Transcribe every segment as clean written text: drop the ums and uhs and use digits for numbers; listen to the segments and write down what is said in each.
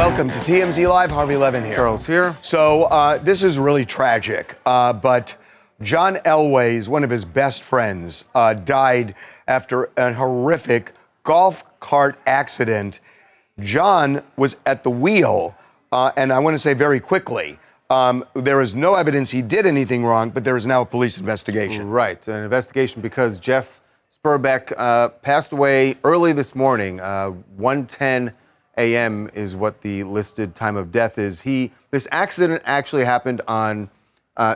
Welcome to TMZ Live. Harvey Levin here. Charles here. So this is really tragic, but John Elway, one of his best friends, died after a horrific golf cart accident. John was at the wheel, and I want to say very quickly, there is no evidence he did anything wrong, but there is now a police investigation. Right, an investigation because Jeff Spurbeck passed away early this morning. 1:10 a.m. is what the listed time of death is. This accident actually happened on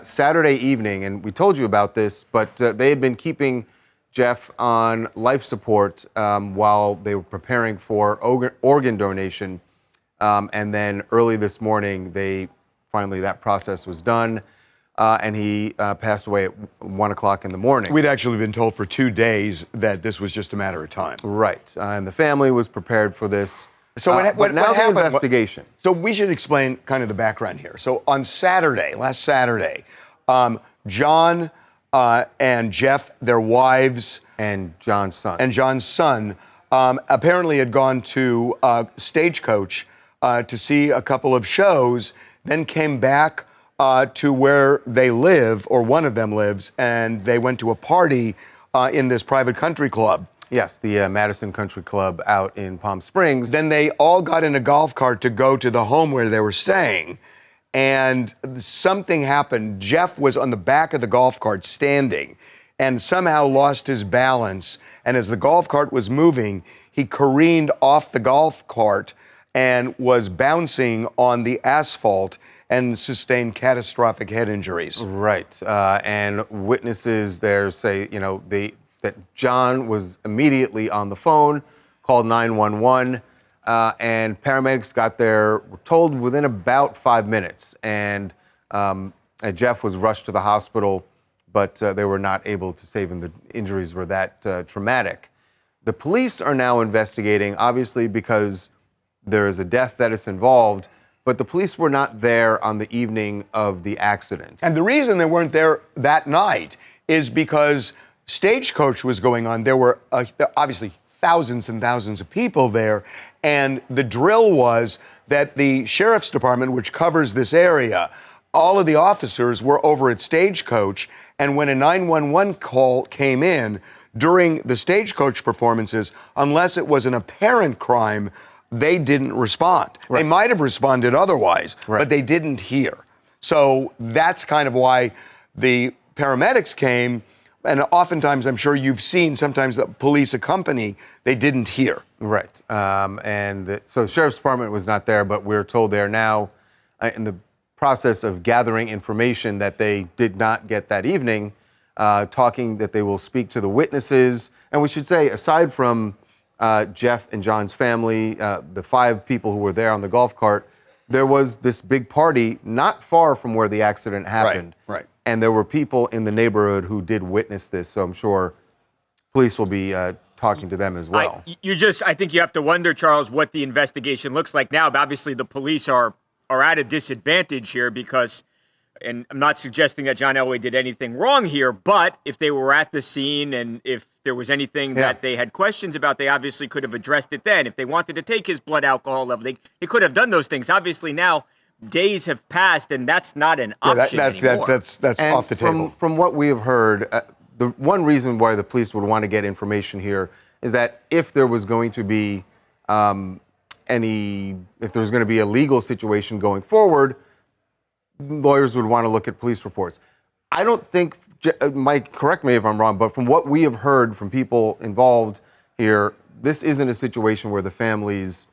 Saturday evening, and we told you about this, but they had been keeping Jeff on life support while they were preparing for organ donation. And then early this morning, finally that process was done, and he passed away at 1 o'clock in the morning. We'd actually been told for 2 days that this was just a matter of time. Right, and the family was prepared for this. So what now happened? The investigation. So we should explain kind of the background here. So on last Saturday, John and Jeff, their wives, and John's son, apparently had gone to Stagecoach to see a couple of shows, then came back to where they live, or one of them lives, and they went to a party in this private country club. Yes, the Madison Country Club out in Palm Springs. Then they all got in a golf cart to go to the home where they were staying, and something happened. Jeff was on the back of the golf cart standing and somehow lost his balance, and as the golf cart was moving, he careened off the golf cart and was bouncing on the asphalt and sustained catastrophic head injuries. Right, and witnesses there say, that John was immediately on the phone, called 911, and paramedics got there, were told within about 5 minutes, and Jeff was rushed to the hospital, but they were not able to save him. The injuries were that traumatic. The police are now investigating, obviously because there is a death that is involved, but the police were not there on the evening of the accident. And the reason they weren't there that night is because Stagecoach was going on. There were obviously thousands and thousands of people there, and the drill was that the sheriff's department, which covers this area, all of the officers were over at Stagecoach, and when a 911 call came in during the Stagecoach performances, unless it was an apparent crime, they didn't respond. Right. They might have responded otherwise, right, but they didn't hear. So that's kind of why the paramedics came. And oftentimes, I'm sure you've seen, sometimes the police accompany, they didn't hear. Right. So the sheriff's department was not there, but we're told they're now in the process of gathering information that they did not get that evening, talking that they will speak to the witnesses. And we should say, aside from Jeff and John's family, the 5 people who were there on the golf cart, there was this big party not far from where the accident happened. Right. And there were people in the neighborhood who did witness this, so I'm sure police will be talking to them as well. I think you have to wonder, Charles, what the investigation looks like now. But obviously, the police are at a disadvantage here because, and I'm not suggesting that John Elway did anything wrong here, but if they were at the scene and if there was anything that they had questions about, they obviously could have addressed it then. If they wanted to take his blood alcohol level, they could have done those things. Obviously, now days have passed, and that's not an option anymore. That's off the table. From what we have heard, the one reason why the police would want to get information here is that if there was going to be if there was going to be a legal situation going forward, lawyers would want to look at police reports. I don't think, Mike, correct me if I'm wrong, but from what we have heard from people involved here, this isn't a situation where the families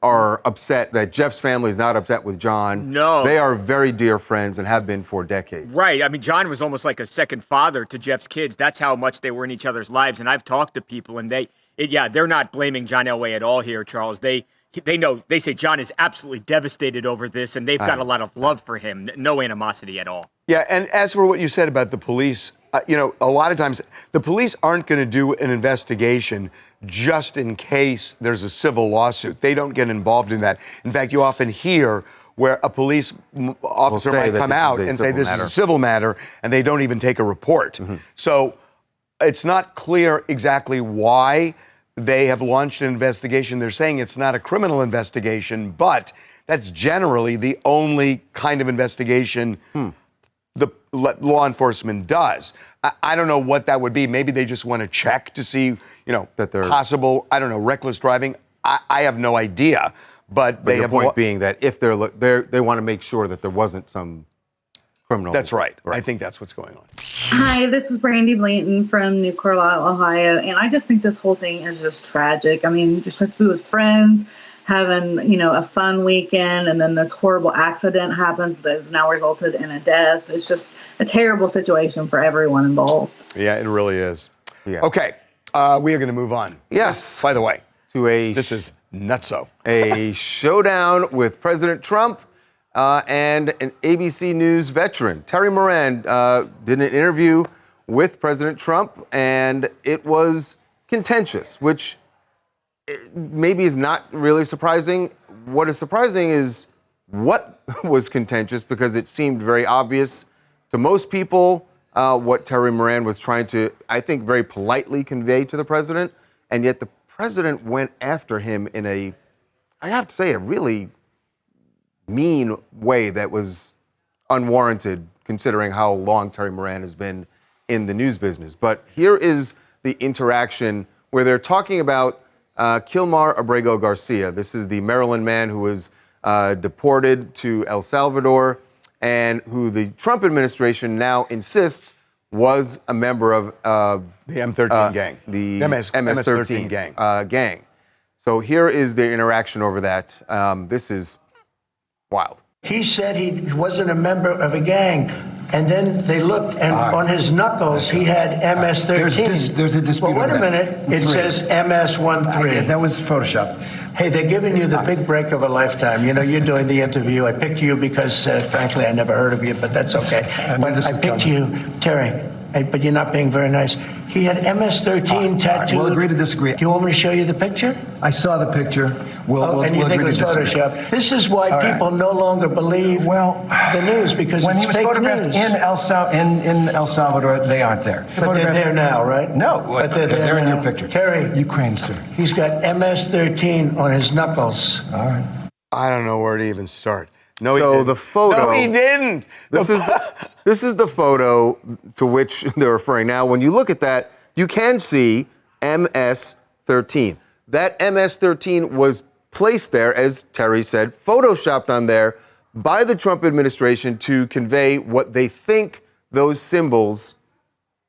are upset, that Jeff's family is not upset with John. No. They are very dear friends and have been for decades. Right. I mean, John was almost like a second father to Jeff's kids. That's how much they were in each other's lives. And I've talked to people, and they're not blaming John Elway at all here, Charles. They say John is absolutely devastated over this, and they've got a lot of love for him. No animosity at all. Yeah, and as for what you said about the police, a lot of times the police aren't going to do an investigation just in case there's a civil lawsuit. They don't get involved in that. In fact, you often hear where a police officer might come out and say this is a civil matter, and they don't even take a report. Mm-hmm. So it's not clear exactly why they have launched an investigation. They're saying it's not a criminal investigation, but that's generally the only kind of investigation the law enforcement does. I don't know what that would be. Maybe they just want to check to see, that they're possible, I don't know, reckless driving. I have no idea. But they your have point being that if they want to make sure that there wasn't some criminal. That's right. I think that's what's going on. Hi, this is Brandy Blanton from New Carlisle, Ohio, and I just think this whole thing is just tragic. I mean, you're supposed to be with friends, having, a fun weekend, and then this horrible accident happens that has now resulted in a death. It's just a terrible situation for everyone involved. Yeah, it really is. Yeah. Okay, we are going to move on. Yes. By the way, this is nutso. A showdown with President Trump and an ABC News veteran. Terry Moran did an interview with President Trump, and it was contentious, which maybe is not really surprising. What is surprising is what was contentious, because it seemed very obvious to most people what Terry Moran was trying to, I think, very politely convey to the president, and yet the president went after him in a, I have to say, a really mean way that was unwarranted, considering how long Terry Moran has been in the news business. But here is the interaction where they're talking about Kilmar Abrego Garcia. This is the Maryland man who was deported to El Salvador and who the Trump administration now insists was a member of the M13 gang. The MS-13 gang. Gang. So here is the interaction over that. This is wild. He said he wasn't a member of a gang, and then they looked, and on his knuckles he had MS-13. There's a dispute. Well, wait a minute. It says MS-13. That was Photoshop. Hey, they're giving you the big break of a lifetime. You're doing the interview. I picked you because, frankly, I never heard of you, but that's okay. I picked you, Terry. But you're not being very nice. He had MS-13 tattooed. We'll agree to disagree. Do you want me to show you the picture? I saw the picture. And you think it was Photoshop. This is why people no longer believe the news, because when it's he was fake photographed news. in El Salvador, they aren't there. But they're there now, right? No, but they're they're in now. your picture. Terry. Ukraine, sir. He's got MS-13 on his knuckles. All right. I don't know where to even start. No, he didn't. The photo. No, he didn't. This is the photo to which they're referring. Now, when you look at that, you can see MS-13. That MS-13 was placed there, as Terry said, photoshopped on there by the Trump administration to convey what they think those symbols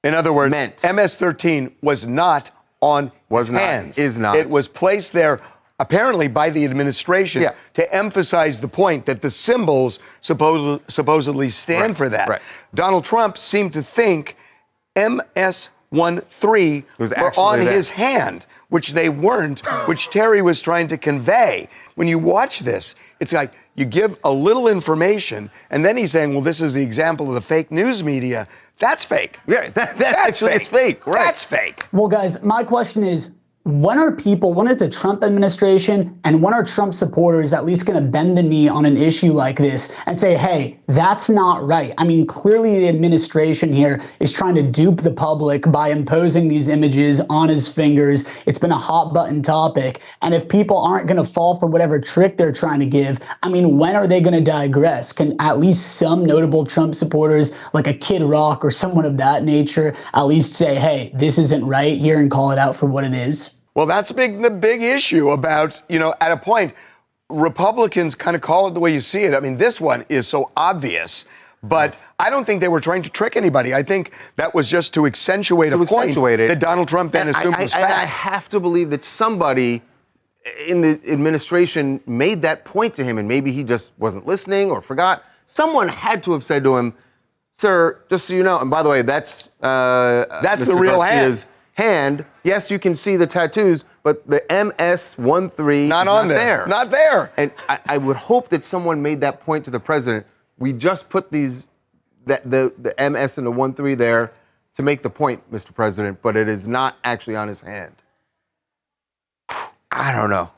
In other words, meant. MS-13 was not on his hands. Is not. It was placed there apparently by the administration to emphasize the point that the symbols supposedly stand for that. Right. Donald Trump seemed to think MS-13 were on his hand, which they weren't, which Terry was trying to convey. When you watch this, it's like you give a little information, and then he's saying, well, this is the example of the fake news media. That's fake. Yeah, that's actually fake. It's fake. Right. That's fake. Well, guys, my question is, when are the Trump administration and when are Trump supporters at least going to bend the knee on an issue like this and say, hey, that's not right? I mean, clearly the administration here is trying to dupe the public by imposing these images on his fingers. It's been a hot button topic. And if people aren't going to fall for whatever trick they're trying to give, I mean, when are they going to digress? Can at least some notable Trump supporters, like a Kid Rock or someone of that nature, at least say, hey, this isn't right here and call it out for what it is? Well, that's the big issue about, at a point, Republicans kind of call it the way you see it. I mean, this one is so obvious, but I don't think they were trying to trick anybody. I think that was just to accentuate a point that Donald Trump then assumed was fact. And I have to believe that somebody in the administration made that point to him, and maybe he just wasn't listening or forgot. Someone had to have said to him, sir, just so you know, and by the way, that's the real hand. Yes, you can see the tattoos, but the MS-13 not on there. Not there. And I would hope that someone made that point to the president. We just put the MS and the 13 there to make the point, Mr. President, but it is not actually on his hand. I don't know.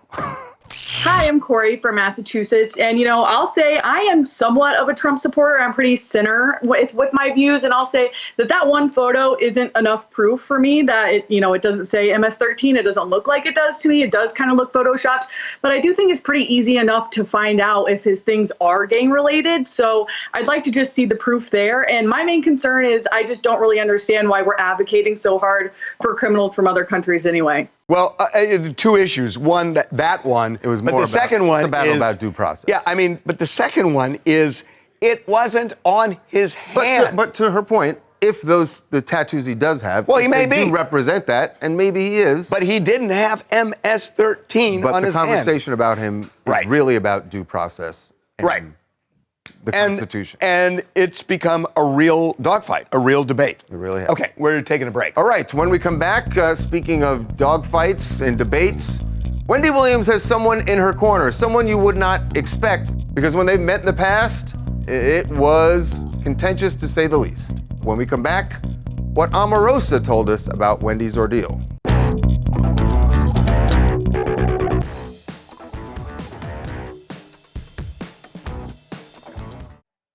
Hi, I'm Corey from Massachusetts. And, I'll say I am somewhat of a Trump supporter. I'm pretty center with my views. And I'll say that one photo isn't enough proof for me that it doesn't say MS-13. It doesn't look like it does to me. It does kind of look photoshopped. But I do think it's pretty easy enough to find out if his things are gang related. So I'd like to just see the proof there. And my main concern is I just don't really understand why we're advocating so hard for criminals from other countries anyway. Well, two issues. One, that one. It was more but the second one it's a battle is about due process. Yeah, but the second one is it wasn't on his hand. But to her point, if the tattoos he does have, well, he may do represent that, and maybe he is. But he didn't have MS-13 on his hand. But the conversation about him is really about due process. Right. The Constitution. And it's become a real dogfight, a real debate. It really has. Okay, we're taking a break. All right, when we come back, speaking of dogfights and debates, Wendy Williams has someone in her corner, someone you would not expect, because when they've met in the past, it was contentious to say the least. When we come back, what Omarosa told us about Wendy's ordeal.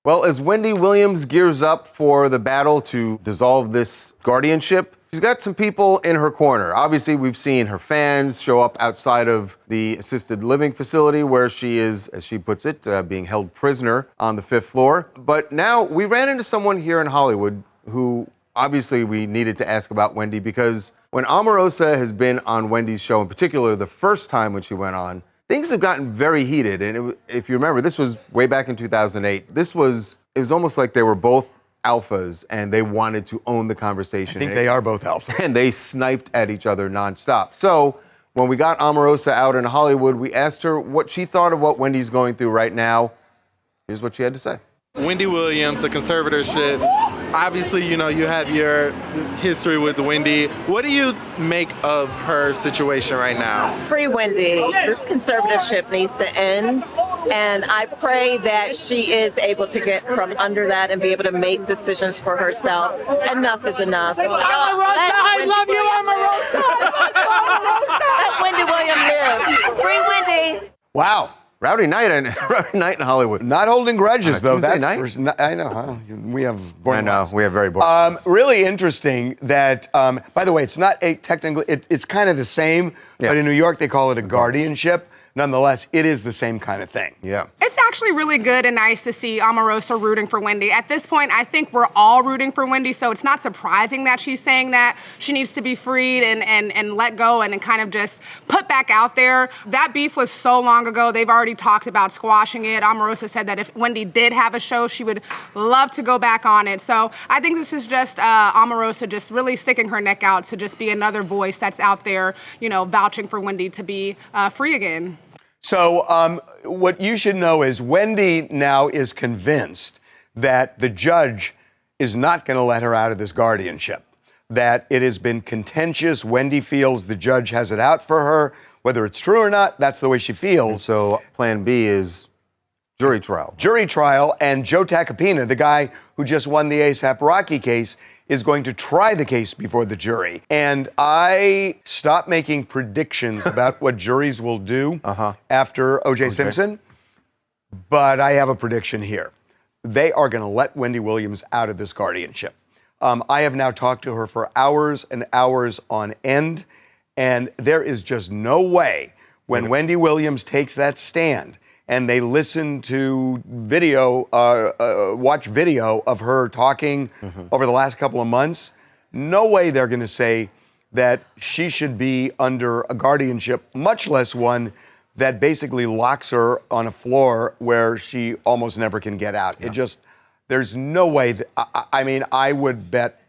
Well, as Wendy Williams gears up for the battle to dissolve this guardianship, she's got some people in her corner. Obviously, we've seen her fans show up outside of the assisted living facility where she is, as she puts it, being held prisoner on the 5th floor. But now we ran into someone here in Hollywood who obviously we needed to ask about Wendy, because when Omarosa has been on Wendy's show, in particular the first time when she went on, things have gotten very heated, and if you remember, this was way back in 2008. It was almost like they were both alphas, and they wanted to own the conversation. I think they are both alphas. And they sniped at each other nonstop. So when we got Omarosa out in Hollywood, we asked her what she thought of what Wendy's going through right now. Here's what she had to say. Wendy Williams, the conservatorship. Obviously, you have your history with Wendy. What do you make of her situation right now? Free Wendy. This conservatorship needs to end. And I pray that she is able to get from under that and be able to make decisions for herself. Enough is enough. Omarosa, I love you, Omarosa! Let Wendy Williams live. Free Wendy. Wow. Rowdy night in Hollywood. Not holding grudges, though. Tuesday That's night? I know. Huh? We have boring lives. We have very boring lives. Really interesting that, by the way, it's not a technically, it's kind of the same, but in New York they call it a guardianship. Nonetheless, it is the same kind of thing. Yeah. It's actually really good and nice to see Omarosa rooting for Wendy. At this point, I think we're all rooting for Wendy, so it's not surprising that she's saying that she needs to be freed and let go and kind of just put back out there. That beef was so long ago. They've already talked about squashing it. Omarosa said that if Wendy did have a show, she would love to go back on it. So I think this is just Omarosa just really sticking her neck out to just be another voice that's out there, vouching for Wendy to be free again. So what you should know is Wendy now is convinced that the judge is not going to let her out of this guardianship, that it has been contentious. Wendy feels the judge has it out for her. Whether it's true or not, that's the way she feels. And so plan B is jury trial. Jury trial, and Joe Tacopina, the guy who just won the A$AP Rocky case, is going to try the case before the jury. And I stopped making predictions about what juries will do after O.J. Simpson, but I have a prediction here. They are going to let Wendy Williams out of this guardianship. I have now talked to her for hours and hours on end, and there is just no way when Wendy Williams takes that stand and they listen to video, watch video of her talking over the last couple of months, no way they're going to say that she should be under a guardianship, much less one that basically locks her on a floor where she almost never can get out. It just, there's no way that, I would bet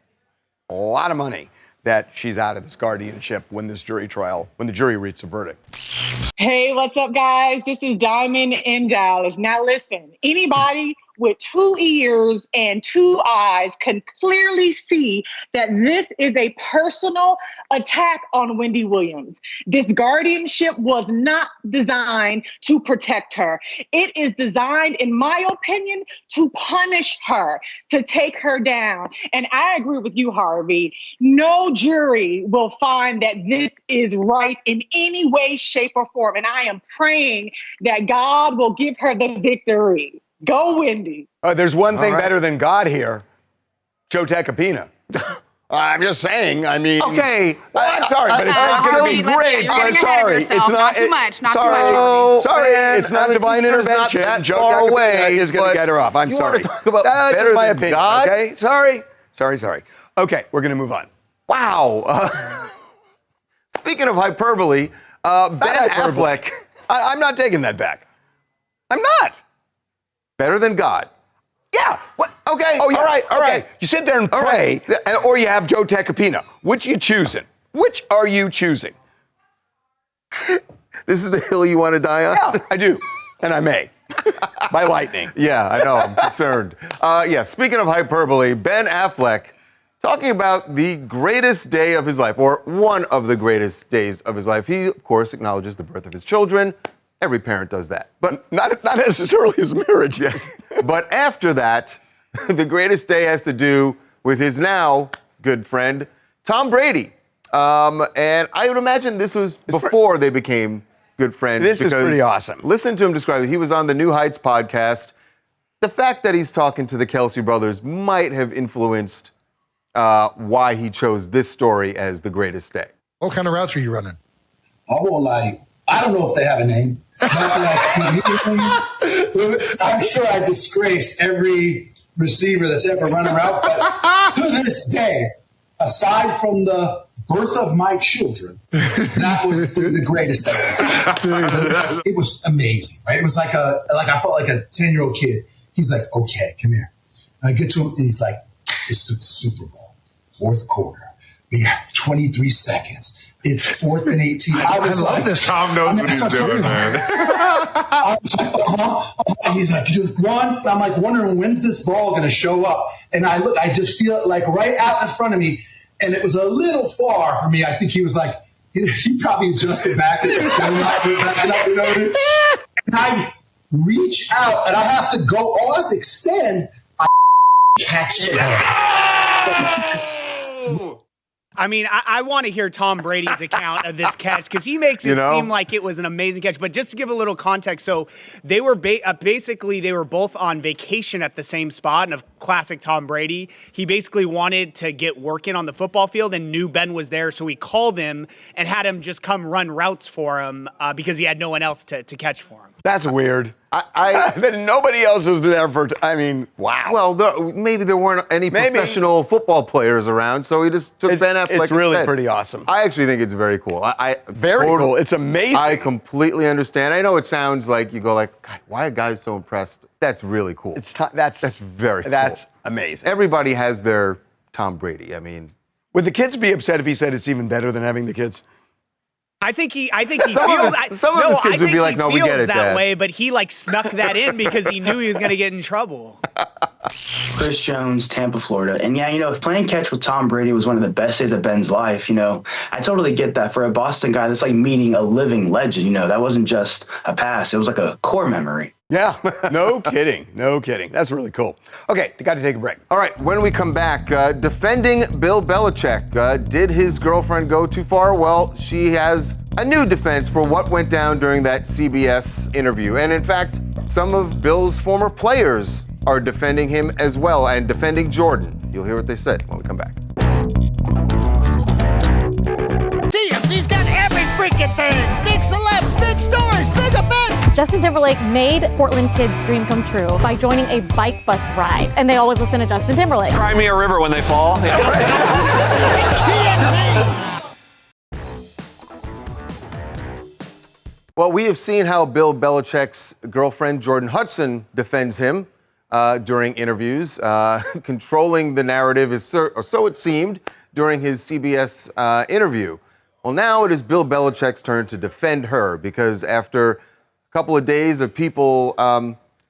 a lot of money that she's out of this guardianship when this jury trial, when the jury reaches a verdict. Hey, what's up, guys? This is Diamond in Dallas. Now, listen, anybody with 2 ears and 2 eyes can clearly see that this is a personal attack on Wendy Williams. This guardianship was not designed to protect her. It is designed, in my opinion, to punish her, to take her down. And I agree with you, Harvey. No jury will find that this is right in any way, shape, or form. And I am praying that God will give her the victory. Go, Wendy. There's one thing better than God here. Joe Tacopina. I'm just saying. I mean, okay. I'm sorry, but it's not going to be great. I'm sorry. It's not Not too much. Not sorry. too much. Sorry, Man, it's not divine intervention. Joe far Tacopina away, is going to get her off. I'm you sorry. want to talk about That's better just my than opinion. God? Okay, sorry. Okay, we're going to move on. Wow. Speaking of hyperbole, Ben Affleck. I'm not taking that back. I'm not. Better than God. Yeah. What? Okay. Oh, yeah. All right. You sit there and pray, or you have Joe Tacopina. Which are you choosing? Which are you choosing? This is the hill you want to die on? Yeah, I do. And I may. By lightning. Yeah, I know. I'm concerned. Speaking of hyperbole, Ben Affleck talking about the greatest day of his life, or one of the greatest days of his life. He, of course, acknowledges the birth of his children. Every parent does that. But not necessarily his marriage, yes. But after that, the greatest day has to do with his now good friend, Tom Brady. And I would imagine this was before they became good friends. This is pretty awesome. Listen to him describe it. He was on the New Heights podcast. The fact that he's talking to the Kelce brothers might have influenced why he chose this story as the greatest day. What kind of routes are you running? I won't lie to you. I don't know if they have a name. I'm sure I disgraced every receiver that's ever run a route, but to this day, aside from the birth of my children, that was the greatest ever. It was amazing, right? It was I felt like a 10-year-old kid. He's like, okay, come here. And I get to him, and he's like, it's the Super Bowl, fourth quarter. We got 23 seconds. It's 4th and 18. I love this. Tom knows what he's doing, man. I was like, He's like, just run. I'm like wondering, when's this ball going to show up? And I just feel it like right out in front of me. And it was a little far for me. I think he was like, he probably adjusted back. And I reach out and I have to go, all I have to extend, I catch it. I mean, I want to hear Tom Brady's account of this catch because he makes it seem like it was an amazing catch. But just to give a little context, so they were basically they were both on vacation at the same spot. And of classic Tom Brady, he basically wanted to get working on the football field and knew Ben was there, so he called him and had him just come run routes for him because he had no one else to catch for him. That's weird. Then nobody else was there for. I mean, wow. Well, maybe there weren't any professional football players around, so he just took Ben Affleck. It's really instead. pretty awesome. I actually think it's very cool. Very cool. It's amazing. I completely understand. I know it sounds like you go like, God, why are guys so impressed? That's really cool. That's very cool. That's amazing. Everybody has their Tom Brady. I mean, would the kids be upset if he said it's even better than having the kids? I think he some feels. Some of his kids would be like, "No, we get it, that Dad." way," but he snuck that in because he knew he was going to get in trouble. Chris Jones, Tampa, Florida. And yeah, if playing catch with Tom Brady was one of the best days of Ben's life, I totally get that. For a Boston guy, that's like meeting a living legend. That wasn't just a pass; it was like a core memory. Yeah, no kidding. No kidding. That's really cool. Okay, got to take a break. All right, when we come back, defending Bill Belichick. Did his girlfriend go too far? Well, she has a new defense for what went down during that CBS interview. And in fact, some of Bill's former players are defending him as well and defending Jordan. You'll hear what they said when we come back. TMZ's got every freaking thing. Big celebs, big stories, big events. Justin Timberlake made Portland kids' dream come true by joining a bike bus ride. And they always listen to Justin Timberlake. Cry me a river when they fall. Yeah, right. It's TMZ. Well, we have seen how Bill Belichick's girlfriend, Jordan Hudson, defends him during interviews, controlling the narrative, or so it seemed, during his CBS interview. Well, now it is Bill Belichick's turn to defend her because after a couple of days of people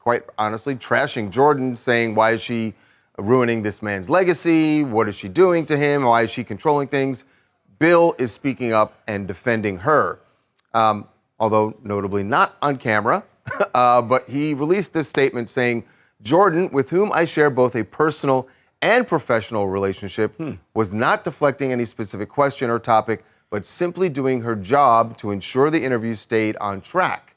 quite honestly trashing Jordan, saying, why is she ruining this man's legacy? What is she doing to him? Why is she controlling things? Bill is speaking up and defending her, although notably not on camera. But he released this statement saying, Jordan, with whom I share both a personal and professional relationship, was not deflecting any specific question or topic, but simply doing her job to ensure the interview stayed on track.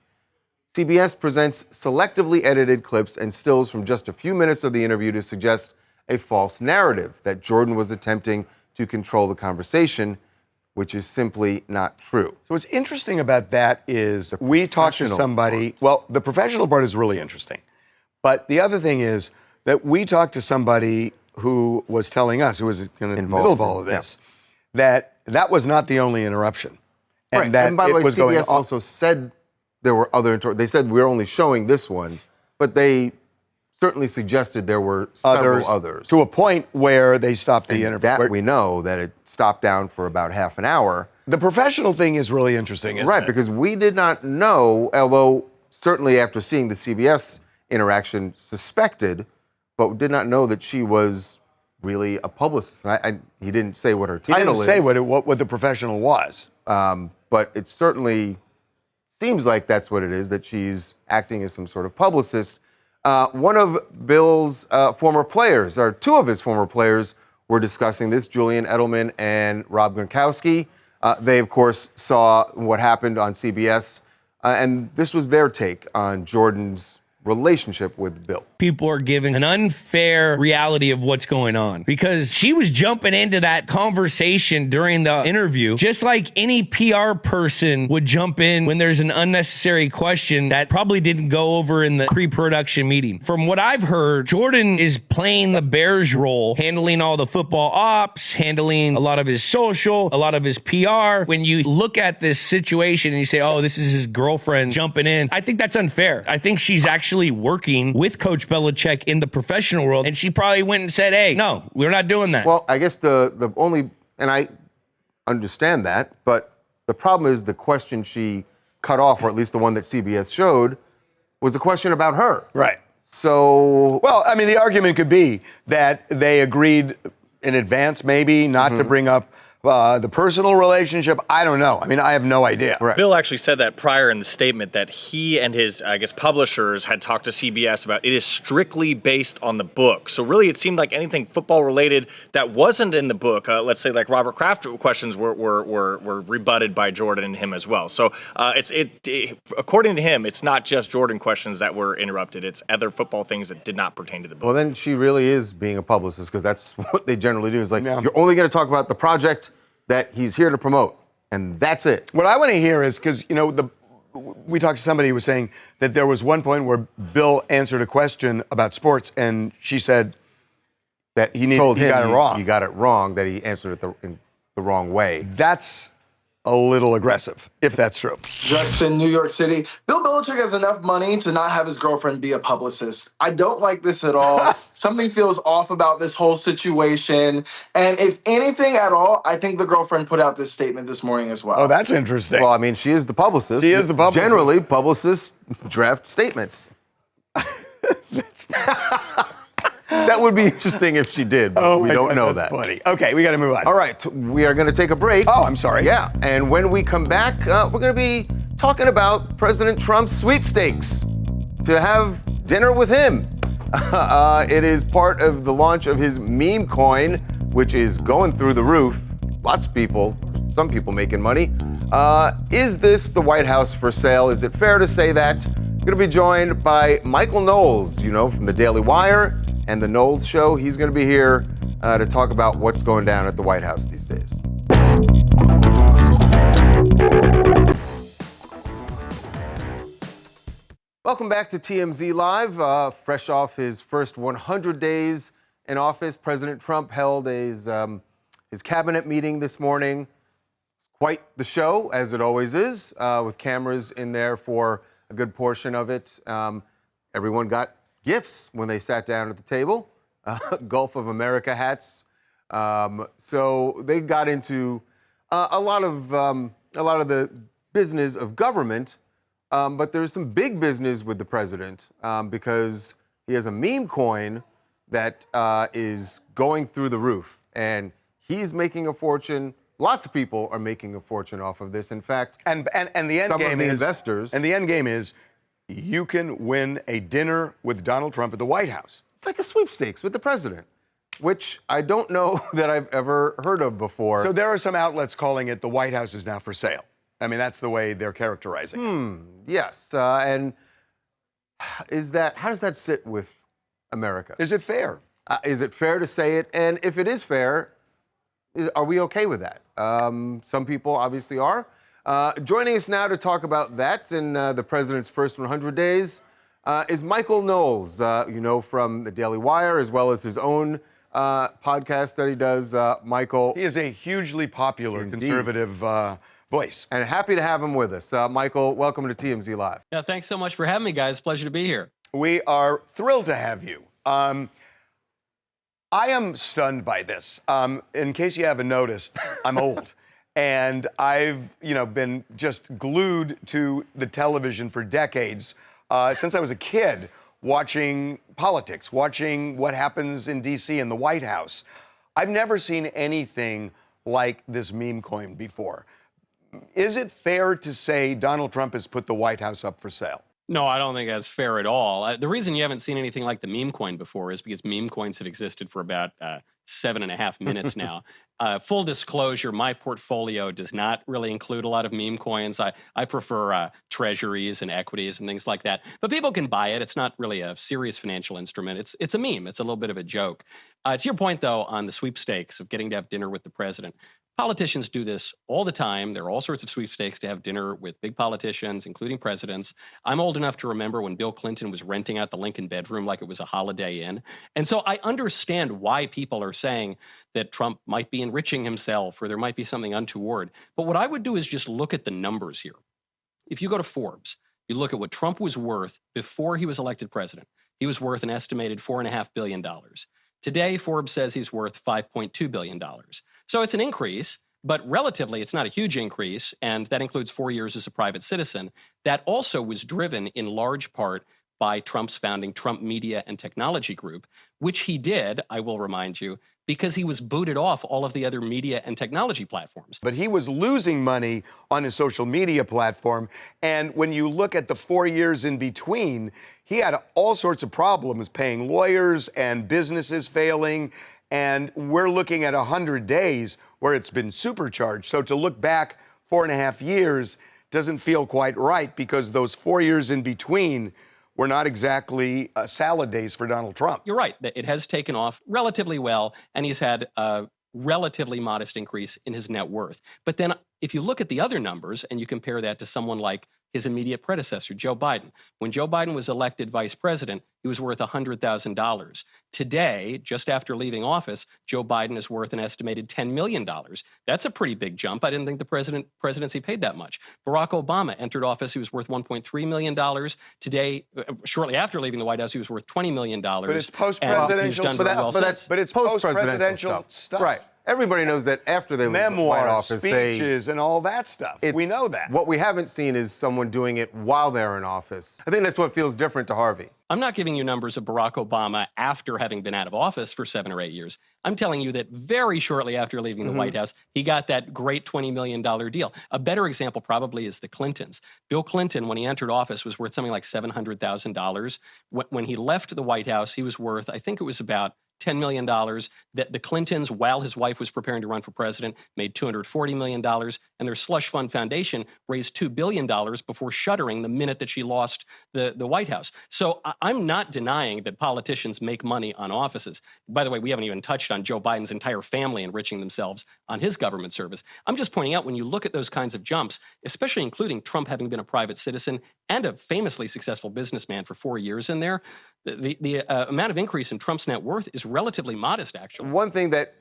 CBS presents selectively edited clips and stills from just a few minutes of the interview to suggest a false narrative that Jordan was attempting to control the conversation, which is simply not true. So what's interesting about that is we talked to somebody, well, the professional part is really interesting. But the other thing is that we talked to somebody who was telling us, who was in the middle of all of this, that was not the only interruption. And that and by the way, was CBS also said there were other they said we're only showing this one, but they certainly suggested there were several others. To a point where they stopped the interview. That we know that it stopped down for about half an hour. The professional thing is really interesting, isn't it? Because we did not know, although certainly after seeing the CBS interaction, suspected, but did not know that she was really a publicist. And he didn't say what her title is. He didn't say what the professional was. But it certainly seems like that's what it is, that she's acting as some sort of publicist. One of Bill's former players, or two of his former players, were discussing this, Julian Edelman and Rob Gronkowski. They, of course, saw what happened on CBS, and this was their take on Jordan's relationship with Bill. People are giving an unfair reality of what's going on because she was jumping into that conversation during the interview, just like any PR person would jump in when there's an unnecessary question that probably didn't go over in the pre-production meeting. From what I've heard, Jordan is playing the Bears role, handling all the football ops, handling a lot of his social, a lot of his PR. When you look at this situation and you say, oh, this is his girlfriend jumping in, I think that's unfair. I think she's actually working with Coach Belichick in the professional world, and she probably went and said, hey, no, we're not doing that. Well, I guess the only, and I understand that, but the problem is the question she cut off, or at least the one that CBS showed, was a question about her. Right. So... Well, I mean, the argument could be that they agreed in advance, maybe, not to bring up the personal relationship. I don't know. I mean, I have no idea. Right. Bill actually said that prior in the statement that he and his, I guess, publishers had talked to CBS about it is strictly based on the book. So really, it seemed like anything football related that wasn't in the book, let's say like Robert Kraft questions were rebutted by Jordan and him as well. So according to him, it's not just Jordan questions that were interrupted. It's other football things that did not pertain to the book. Well, then she really is being a publicist, because that's what they generally do. Is like, you're only going to talk about the project that he's here to promote, and that's it. What I want to hear is, because, you know, we talked to somebody who was saying that there was one point where Bill answered a question about sports, and she said that he got it wrong. You got it wrong, that he answered it in the wrong way. That's a little aggressive, if that's true. Jackson, New York City. Bill Belichick has enough money to not have his girlfriend be a publicist. I don't like this at all. Something feels off about this whole situation. And if anything at all, I think the girlfriend put out this statement this morning as well. Oh, that's interesting. Well, I mean, she is the publicist. She is the publicist. Generally, publicists draft statements. That would be interesting if she did, but we don't know that. Funny. Okay, we got to move on. All right, we are going to take a break. Oh, I'm sorry. Yeah, and when we come back, we're going to be talking about President Trump's sweepstakes, to have dinner with him. It is part of the launch of his meme coin, which is going through the roof. Lots of people, some people making money. Is this the White House for sale? Is it fair to say that? We're going to be joined by Michael Knowles, you know, from the Daily Wire and the Knowles Show. He's going to be here to talk about what's going down at the White House these days. Welcome back to TMZ Live. Fresh off his first 100 days in office, President Trump held his cabinet meeting this morning. It's quite the show, as it always is, with cameras in there for a good portion of it. Everyone got gifts when they sat down at the table, Gulf of America hats. So they got into a lot of the business of government. But there's some big business with the president because he has a meme coin that is going through the roof. And he's making a fortune. Lots of people are making a fortune off of this. In fact, and the end some game of the is investors. And the end game is you can win a dinner with Donald Trump at the White House. It's like a sweepstakes with the president, which I don't know that I've ever heard of before. So there are some outlets calling it the White House is now for sale. I mean, that's the way they're characterizing it. Yes, and how does that sit with America? Is it fair? Is it fair to say it? And if it is fair, are we okay with that? Some people obviously are. Joining us now to talk about that in the president's first 100 days is Michael Knowles, you know, from the Daily Wire, as well as his own podcast that he does. Michael. He is a hugely popular conservative voice. And happy to have him with us. Michael, welcome to TMZ Live. Yeah, thanks so much for having me, guys. Pleasure to be here. We are thrilled to have you. I am stunned by this. In case you haven't noticed, I'm old. And I've, been just glued to the television for decades, since I was a kid, watching politics, watching what happens in D.C. in the White House. I've never seen anything like this meme coin before. Is it fair to say Donald Trump has put the White House up for sale? No, I don't think that's fair at all. The reason you haven't seen anything like the meme coin before is because meme coins have existed for about 7.5 minutes now. Full disclosure, my portfolio does not really include a lot of meme coins. I prefer treasuries and equities and things like that. But people can buy it. It's not really a serious financial instrument. It's a meme. It's a little bit of a joke. To your point, though, on the sweepstakes of getting to have dinner with the president, politicians do this all the time. There are all sorts of sweepstakes to have dinner with big politicians, including presidents. I'm old enough to remember when Bill Clinton was renting out the Lincoln bedroom like it was a Holiday Inn. And so I understand why people are saying that Trump might be enriching himself or there might be something untoward. But what I would do is just look at the numbers here. If you go to Forbes, you look at what Trump was worth before he was elected president. He was worth an estimated $4.5 billion. Today, Forbes says he's worth $5.2 billion. So it's an increase, but relatively, it's not a huge increase, and that includes 4 years as a private citizen. That also was driven in large part by Trump's founding Trump Media and Technology Group, which he did, I will remind you, because he was booted off all of the other media and technology platforms. But he was losing money on his social media platform, and when you look at the 4 years in between, he had all sorts of problems paying lawyers and businesses failing, and we're looking at 100 days where it's been supercharged. So to look back 4.5 years doesn't feel quite right because those 4 years in between were not exactly salad days for Donald Trump. You're right. It has taken off relatively well, and he's had a relatively modest increase in his net worth. But then if you look at the other numbers and you compare that to someone like his immediate predecessor, Joe Biden, when Joe Biden was elected vice president, he was worth $100,000. Today, just after leaving office, Joe Biden is worth an estimated $10 million. That's a pretty big jump. I didn't think the presidency paid that much. Barack Obama entered office. He was worth $1.3 million. Today, shortly after leaving the White House, he was worth $20 million. But it's post-presidential stuff. But it's post-presidential stuff. Right. Everybody knows that after they leave the White Office, speeches, and all that stuff. We know that. What we haven't seen is someone doing it while they're in office. I think that's what feels different to Harvey. I'm not giving you numbers of Barack Obama after having been out of office for 7 or 8 years. I'm telling you that very shortly after leaving the White House, he got that great $20 million deal. A better example probably is the Clintons. Bill Clinton, when he entered office, was worth something like $700,000. When he left the White House, he was worth, I think it was about $10 million. That the Clintons, while his wife was preparing to run for president, made $240 million, and their slush fund foundation raised $2 billion before shuttering the minute that she lost the White House. So I'm not denying that politicians make money on offices. By the way, we haven't even touched on Joe Biden's entire family enriching themselves on his government service. I'm just pointing out when you look at those kinds of jumps, especially including Trump having been a private citizen and a famously successful businessman for 4 years in there, the amount of increase in Trump's net worth is relatively modest, actually. One thing that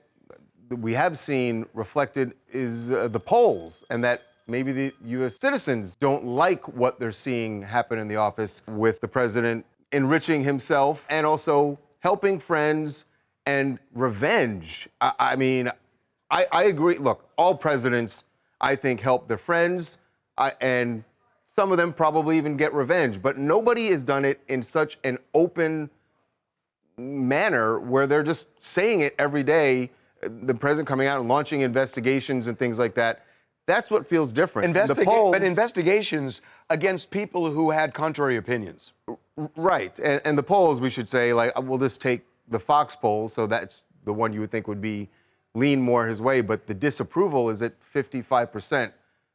we have seen reflected is the polls, and that maybe the U.S. citizens don't like what they're seeing happen in the office with the president enriching himself and also helping friends and revenge. I mean, I agree. Look, all presidents, I think, help their friends and some of them probably even get revenge, but nobody has done it in such an open manner where they're just saying it every day. The president coming out and launching investigations and things like that. That's what feels different. But investigations against people who had contrary opinions. Right. And the polls, we should say, like, we'll just take the Fox poll, so that's the one you would think would be lean more his way, but the disapproval is at 55%,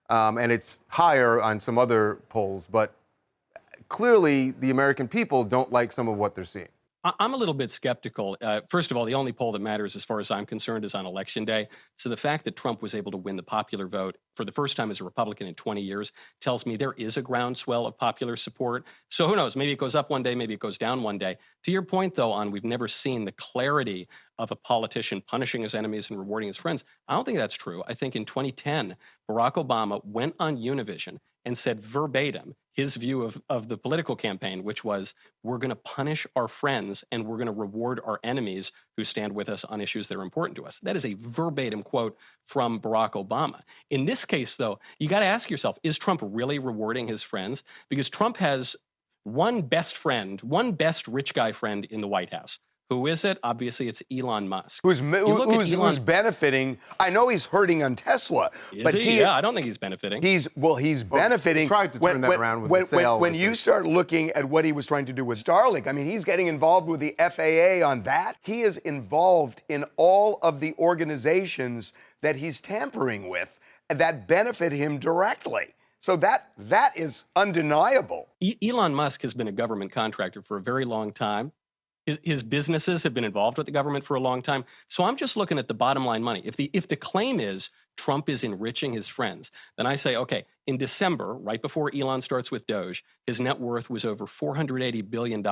and it's higher on some other polls, but clearly the American people don't like some of what they're seeing. I'm a little bit skeptical. First of all, the only poll that matters as far as I'm concerned is on Election Day. So the fact that Trump was able to win the popular vote for the first time as a Republican in 20 years tells me there is a groundswell of popular support. So who knows? Maybe it goes up one day, maybe it goes down one day. To your point, though, on we've never seen the clarity of a politician punishing his enemies and rewarding his friends. I don't think that's true. I think in 2010, Barack Obama went on Univision and said verbatim his view of the political campaign, which was, we're going to punish our friends and we're going to reward our enemies who stand with us on issues that are important to us. That is a verbatim quote from Barack Obama. In this case, though, you got to ask yourself, is Trump really rewarding his friends? Because Trump has one best friend, one best rich guy friend in the White House. Who is it? Obviously, it's Elon Musk. Who's benefiting? I know he's hurting on Tesla, but yeah, I don't think he's benefiting. He's benefiting. He tried to turn that around with the sale. When you start looking at what he was trying to do with Starlink, I mean, he's getting involved with the FAA on that. He is involved in all of the organizations that he's tampering with that benefit him directly. So that is undeniable. Elon Musk has been a government contractor for a very long time. His businesses have been involved with the government for a long time. So I'm just looking at the bottom line money. If the claim is Trump is enriching his friends, then I say, okay, in December, right before Elon starts with Doge, his net worth was over $480 billion.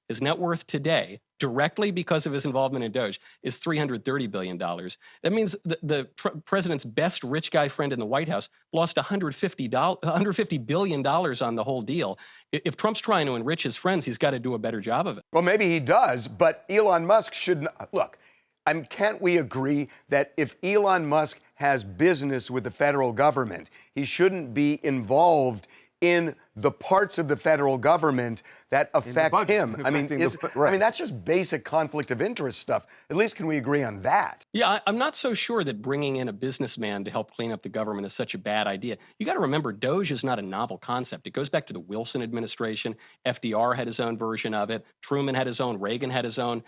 His net worth today, directly because of his involvement in Doge, is $330 billion. That means the president's best rich guy friend in the White House lost $150 billion on the whole deal. If Trump's trying to enrich his friends, he's got to do a better job of it. Well, maybe he does, but Elon Musk should not. Look, can't we agree that if Elon Musk has business with the federal government, he shouldn't be involved in the parts of the federal government that affect him? I mean, that's just basic conflict of interest stuff. At least can we agree on that? Yeah, I'm not so sure that bringing in a businessman to help clean up the government is such a bad idea. You got to remember, Doge is not a novel concept. It goes back to the Wilson administration. FDR had his own version of it. Truman had his own. Reagan had his own.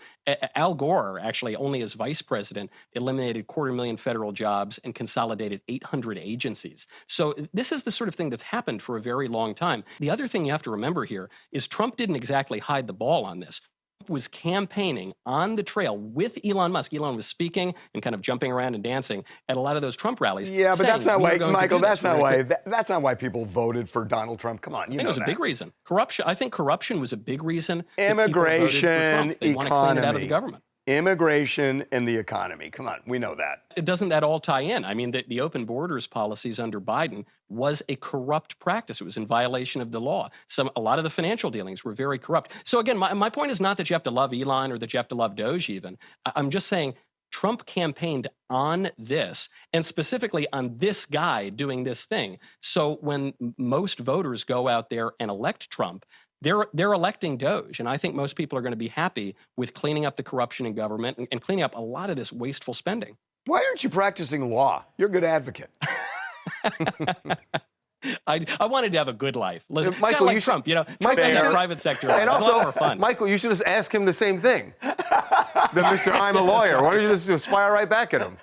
Al Gore, actually, only as vice president, eliminated 250,000 federal jobs and consolidated 800 agencies. So this is the sort of thing that's happened for a very long time. The other thing you have to remember here is Trump didn't exactly hide the ball on this. Trump was campaigning on the trail with Elon Musk. Elon was speaking and kind of jumping around and dancing at a lot of those Trump rallies. Yeah, but that's not why, Michael, that's not why people voted for Donald Trump. Come on, I think it was a big reason. Corruption. I think corruption was a big reason. Immigration, they want to clean it out of the government. Immigration and the economy. Come on, we know that. Doesn't that all tie in? I mean, the open borders policies under Biden was a corrupt practice. It was in violation of the law. A lot of the financial dealings were very corrupt. So again, my point is not that you have to love Elon or that you have to love Doge even. I'm just saying Trump campaigned on this, and specifically on this guy doing this thing. So when most voters go out there and elect Trump, they're electing Doge, and I think most people are going to be happy with cleaning up the corruption in government and cleaning up a lot of this wasteful spending. Why aren't you practicing law? You're a good advocate. I wanted to have a good life. Listen, Michael, like Trump, Trump in the private sector. And also, a lot more also, fun. Michael, you should just ask him the same thing. The Mr. I'm a lawyer. Why don't you just fire right back at him?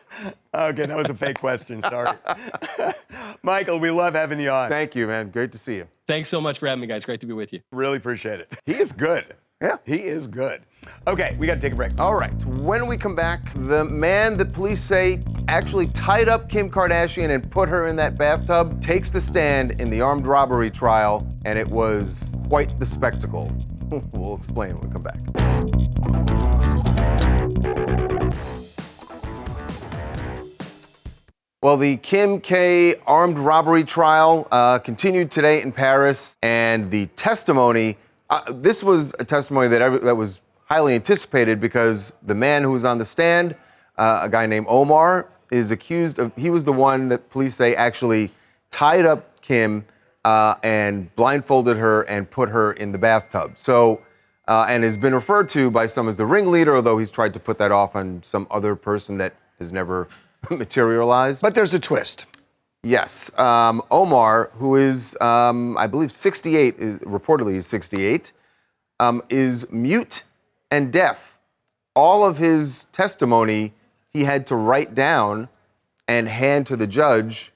Okay, that was a fake question. Sorry. Michael, we love having you on. Thank you, man. Great to see you. Thanks so much for having me, guys. Great to be with you. Really appreciate it. He is good. Yeah. He is good. Okay, we got to take a break. All right. When we come back, the man that police say actually tied up Kim Kardashian and put her in that bathtub takes the stand in the armed robbery trial, and it was quite the spectacle. We'll explain when we come back. Well, the Kim K armed robbery trial continued today in Paris, and the testimony, this was a testimony that was highly anticipated because the man who was on the stand, a guy named Omar, is accused of, he was the one that police say actually tied up Kim and blindfolded her and put her in the bathtub. So, and has been referred to by some as the ringleader, although he's tried to put that off on some other person that has never materialized. But there's a twist. Yes. Omar, who is, I believe, 68, reportedly is 68, is mute and deaf. All of his testimony he had to write down and hand to the judge.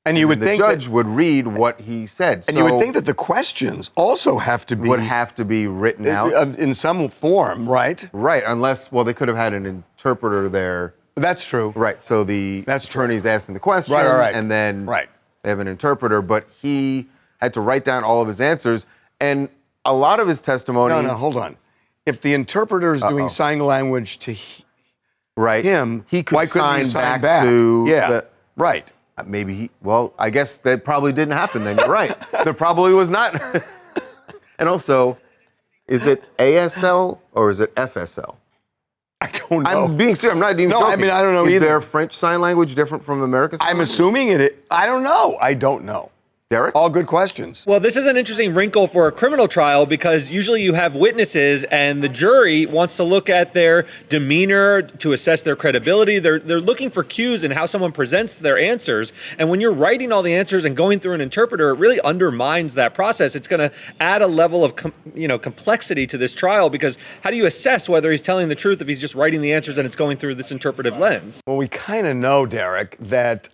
And you would think the judge would read what he said. And you would think that the questions also would have to be written out in some form, right? Right, unless they could have had an interpreter there. That's true. Right, so the attorney's asking the question, right. and then they have an interpreter, but he had to write down all of his answers, and a lot of his testimony. No, hold on. If the interpreter is doing sign language to him, he could why couldn't he sign sign back to right. Maybe I guess that probably didn't happen then. You're right. There probably was not. And also, is it ASL or is it FSL? I don't know. I'm being serious. I'm not even joking. I mean, I don't know either. Is there French Sign Language different from American Sign Language? I'm assuming it. I don't know. I don't know. Derek? All good questions. Well, this is an interesting wrinkle for a criminal trial because usually you have witnesses and the jury wants to look at their demeanor to assess their credibility. They're looking for cues in how someone presents their answers. And when you're writing all the answers and going through an interpreter, it really undermines that process. It's going to add a level of complexity to this trial because how do you assess whether he's telling the truth if he's just writing the answers and it's going through this interpretive lens? Well, we kind of know, Derek, that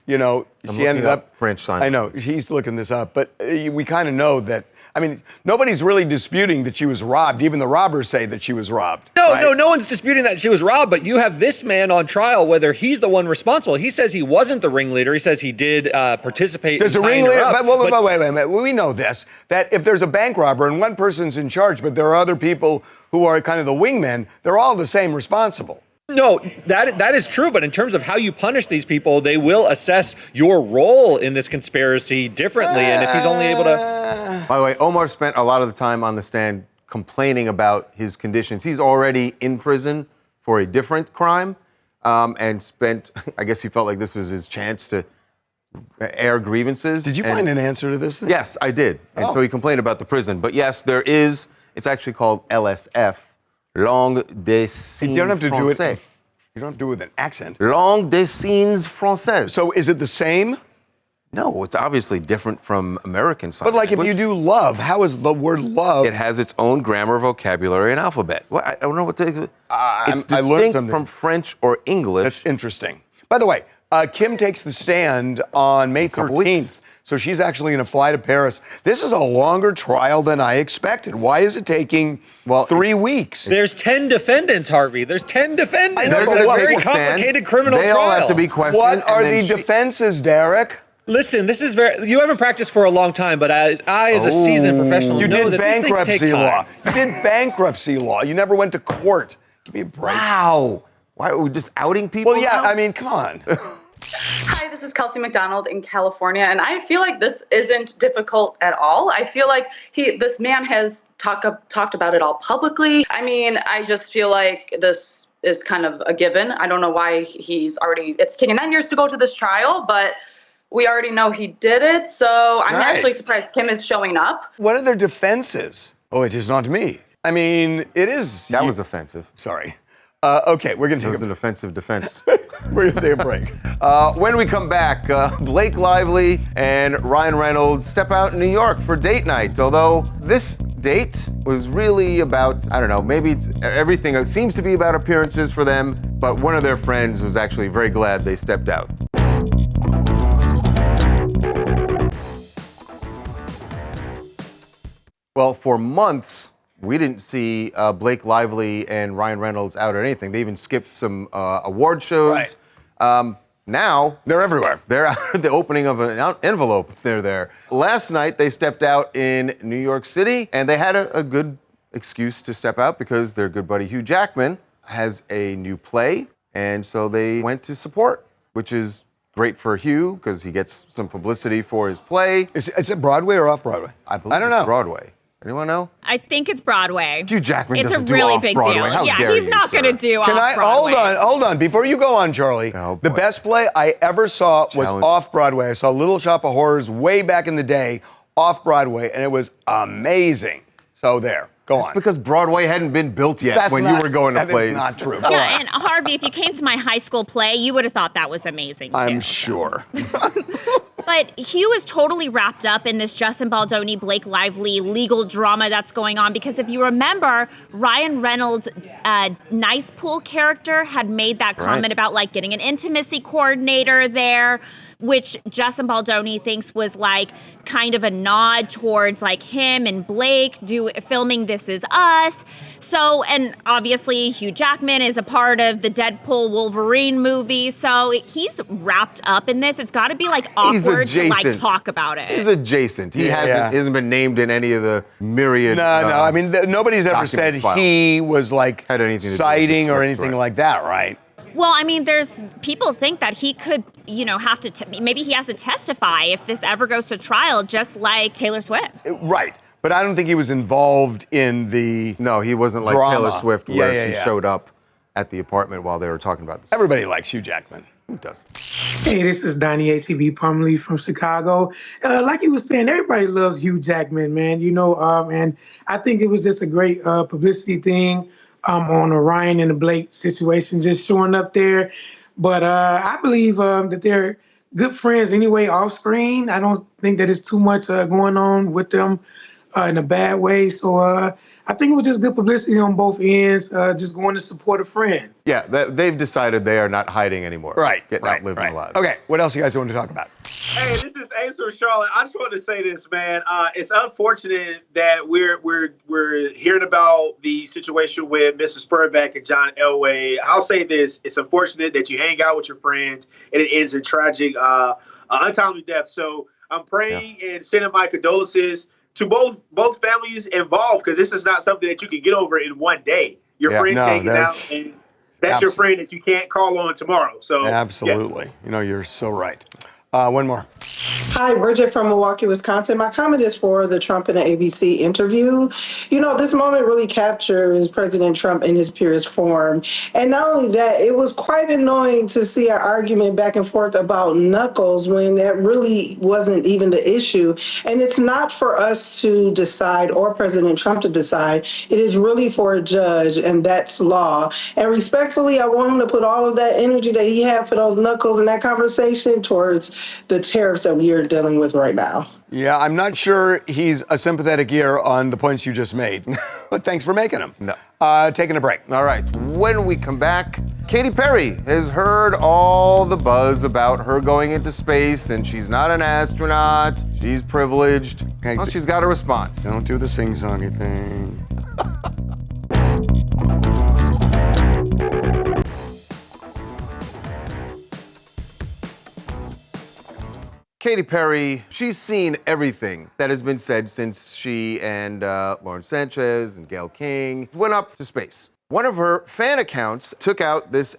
she ended up French sign. I know he's looking this up, but we kind of know that. I mean, nobody's really disputing that she was robbed. Even the robbers say that she was robbed. No one's disputing that she was robbed. But you have this man on trial, whether he's the one responsible. He says he wasn't the ringleader. He says he did participate. There's a ringleader. But wait a minute. We know this. That if there's a bank robber and one person's in charge, but there are other people who are kind of the wingmen, they're all the same responsible. No, that is true. But in terms of how you punish these people, they will assess your role in this conspiracy differently. And if he's only able to. By the way, Omar spent a lot of the time on the stand complaining about his conditions. He's already in prison for a different crime and spent, I guess he felt like this was his chance to air grievances. Did you find an answer to this thing? Yes, I did. And so he complained about the prison. But yes, there is, it's actually called LSF. Langue des signes You don't have to do it. français. You don't have to do it with an accent. Langue des signes françaises. So is it the same? No, it's obviously different from American sign But like language. if you do love, how is the word love? It has its own grammar, vocabulary, and alphabet. Well, I don't know what to. It's I learned distinct something from French or English. That's interesting. By the way, Kim takes the stand on May 13th. So she's actually going to fly to Paris. This is a longer trial than I expected. Why is it taking 3 weeks? There's 10 defendants, Harvey. There's 10 defendants. I know, It's but a what- very complicated criminal They trial. all have to be questioned. What are and the then defenses, Derek? Listen, this is you haven't practiced for a long time, but I as a seasoned professional, You know did that these things bankruptcy take time. law. You did bankruptcy law. You never went to court. Give me a break. Wow. Why are we just outing people? Well, yeah, now? I mean, come on. Hi, this is Kelsey McDonald in California, and I feel like this isn't difficult at all. I feel like this man has talked about it all publicly. I mean, I just feel like this is kind of a given. I don't know why it's taken 9 years to go to this trial, but we already know he did it. So I'm actually surprised Kim is showing up. What are their defenses? Oh, it is not me. I mean, it is. That was offensive. Sorry. Okay, we're going to It take was an offensive defense. We're going to take a break. When we come back, Blake Lively and Ryan Reynolds step out in New York for date night. Although this date was really about, I don't know, maybe it's everything. It seems to be about appearances for them, but one of their friends was actually very glad they stepped out. Well, for months, we didn't see Blake Lively and Ryan Reynolds out at anything. They even skipped some award shows. Right. Now they're everywhere. They're out at the opening of an envelope. They're there. Last night they stepped out in New York City, and they had a good excuse to step out because their good buddy Hugh Jackman has a new play, and so they went to support, which is great for Hugh because he gets some publicity for his play. Is it Broadway or off Broadway? I believe I don't know. It's Broadway. Anyone know? I think it's Broadway. Hugh Jackman It's a doesn't do really big deal. off-Broadway. How Yeah, dare he's you, not sir. going to do Can I off-Broadway. hold on before you go on, Charlie? The best play I ever saw was off Broadway. I saw Little Shop of Horrors way back in the day off Broadway, and it was amazing. So there, go on. Because Broadway hadn't been built yet when you were going to plays. That is not true. Yeah, and Harvey, if you came to my high school play, you would have thought that was amazing, too. I'm sure. But Hugh is totally wrapped up in this Justin Baldoni, Blake Lively legal drama that's going on because if you remember, Ryan Reynolds' Nice Pool character had made that comment about like getting an intimacy coordinator there, which Justin Baldoni thinks was like kind of a nod towards like him and Blake filming This Is Us. So, and obviously Hugh Jackman is a part of the Deadpool Wolverine movie. So he's wrapped up in this. It's got to be like awkward to like talk about it. He's adjacent. He hasn't been named in any of the myriad. No. I mean, nobody's ever said he was like citing or anything like that, right? Well, I mean, people think that he could, have to, maybe he has to testify if this ever goes to trial, just like Taylor Swift. Right. But I don't think he was involved in the No, he wasn't like drama. Taylor Swift where she showed up at the apartment while they were talking about this. Everybody likes Hugh Jackman. Who doesn't? Hey, this is Donnie ATV Parmalee from Chicago. Like you were saying, everybody loves Hugh Jackman, man. And I think it was just a great publicity thing on the Ryan and the Blake situation, just showing up there. But I believe that they're good friends anyway off screen. I don't think that it's too much going on with them in a bad way. So I think it was just good publicity on both ends, just going to support a friend. Yeah, they've decided they are not hiding anymore. Getting out living lives. Okay, what else you guys want to talk about? Hey, this is Ace from Charlotte. I just wanted to say this, man. It's unfortunate that we're hearing about the situation with Mr. Spurbeck and John Elway. I'll say this: it's unfortunate that you hang out with your friends and it ends in tragic, untimely death. So I'm praying and sending my condolences to both families involved because this is not something that you can get over in one day. Your friends hanging out and. That's your friend that you can't call on tomorrow. So absolutely, you're so right. One more. Hi, Bridget from Milwaukee, Wisconsin. My comment is for the Trump and the ABC interview. This moment really captures President Trump in his purest form. And not only that, it was quite annoying to see an argument back and forth about knuckles when that really wasn't even the issue. And it's not for us to decide or President Trump to decide. It is really for a judge, and that's law. And respectfully, I want him to put all of that energy that he had for those knuckles in that conversation towards the tariffs that we are dealing with right now. Yeah, I'm not sure he's a sympathetic ear on the points you just made, but thanks for making them. No. Taking a break. All right, when we come back, Katy Perry has heard all the buzz about her going into space, and she's not an astronaut, she's privileged. Well, she's got a response. Don't do the sing-songy thing. Katy Perry, she's seen everything that has been said since she and Lauren Sanchez and Gayle King went up to space. One of her fan accounts took out this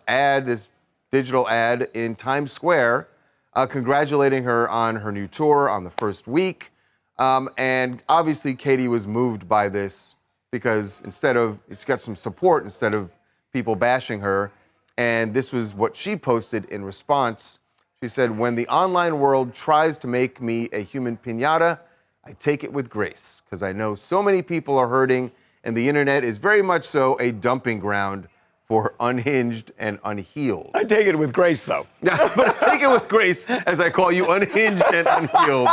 digital ad in Times Square, congratulating her on her new tour on the first week. And obviously, Katy was moved by this because she got some support instead of people bashing her. And this was what she posted in response. She said, "When the online world tries to make me a human piñata, I take it with grace, because I know so many people are hurting, and the internet is very much so a dumping ground for unhinged and unhealed." I take it with grace, though. Yeah, but I take it with grace as I call you unhinged and unhealed.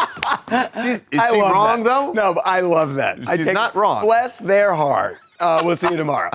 Is she wrong, though? No, but I love that. She's not wrong. Bless their heart. We'll see you tomorrow.